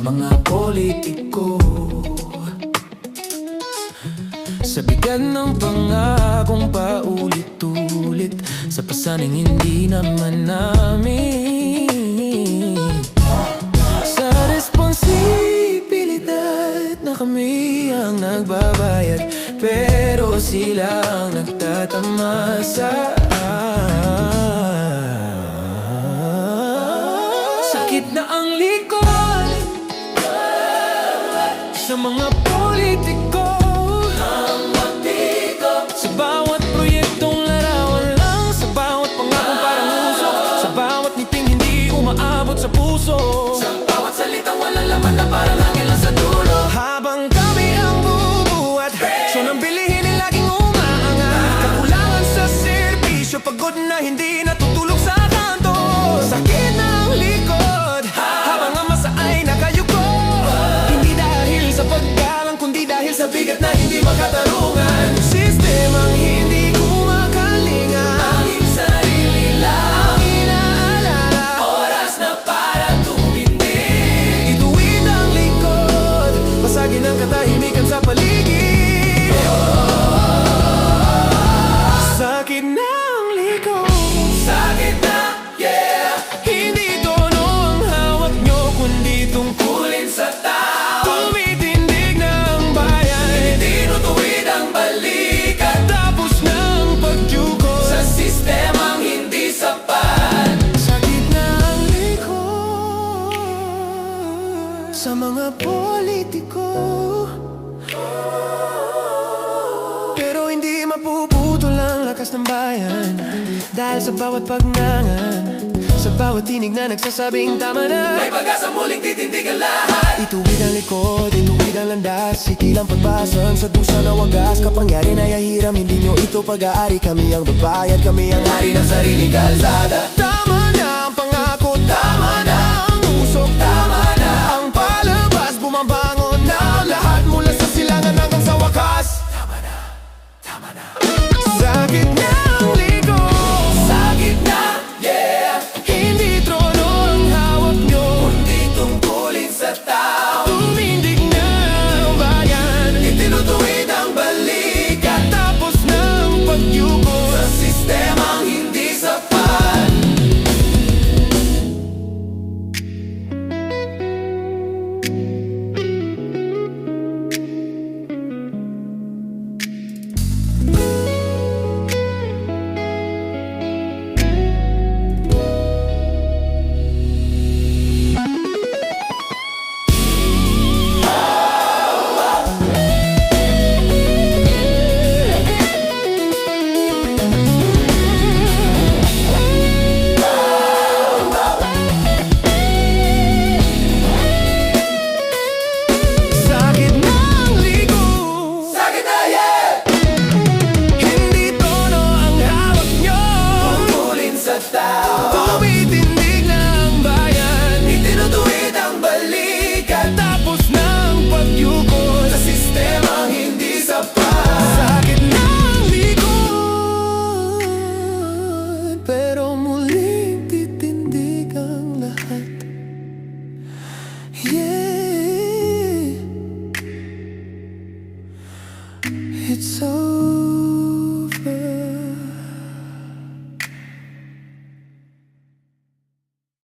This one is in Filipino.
mga politiko. Sa bigat ng pangakong paulit-ulit, sa pasaning hindi naman namin. Sa responsibilidad na kami ang nagbabayad, pero sila ang nagtatamasa. Sakit na ang likod sa mga politiko. Sa bawat proyektong larawan lang, sa bawat pangakong parang usok, sa bawat ngiting hindi umaabot sa puso, sa bawat salitang walang laman na parang hangin lang sa dulo. Habang kami ang bubuhat, so nang bilihin ay laging umaangat. Kakulangan sa serbisyo, pagod na hindi natutulog sa kanto. Sakit na ang likod, habang ang masa ay nakayuko. Hindi dahil sa paggalang, kundi dahil sa bigat na hindi makatarungan. Sistemang hindi kumakalinga, tanging sarili lang ang inaalala. Oras na para tumindig, ituwid ang likod, basagin ang katahimikan sa paligid. Sakit na ang likod, sakit na, yeah. Hindi tono ang hawak nyo, kundi tungkulin sa tao. Tumitindig na ang bayan, hindi tinutuwid ang balikat. Tapos na ang pagjugo sa sistemang hindi sapat. Sakit na ang likod sa mga politiko, pero hindi mapuputol ang lakas ng bayan. Dahil sa bawat pagnangan, sa bawat tinig na nagsasabing tama na, may pag-asa muling titindig ang lahat. Ituwid ang likod, ituwid ang landas, sikilang pagpasan sa dusa na wagas. Kapangyarihan ay ahiram, hindi nyo ito pag-aari. Kami ang babayad, kami ang hari ng sariling kalsada. Tama na ang pangako, tama na ang usok, tama na ang palabas, bumabangon na lahat mula sa silangan hanggang sa wakas. Tama na, tama na. Sakit na ang likod, sakit na, yeah. Hindi trono ang hawak nyo, kundi tungkulin sa tao. Tumindig na ang bayan, itinutuwid ang balikat. Tapos na ang pagyugo sa sistemang hindi sapat. Sakit na ang likod, sakit na, yeah. Hindi tono ang hawak nyo, tungkulin sa tao. Tumitindig na ang bayan, itinutuwid ang balikat. Tapos na ang pagyuko sa sistemang hindi sapat. Sakit na ang likod, pero muling titindig ang lahat. Yeah, it's so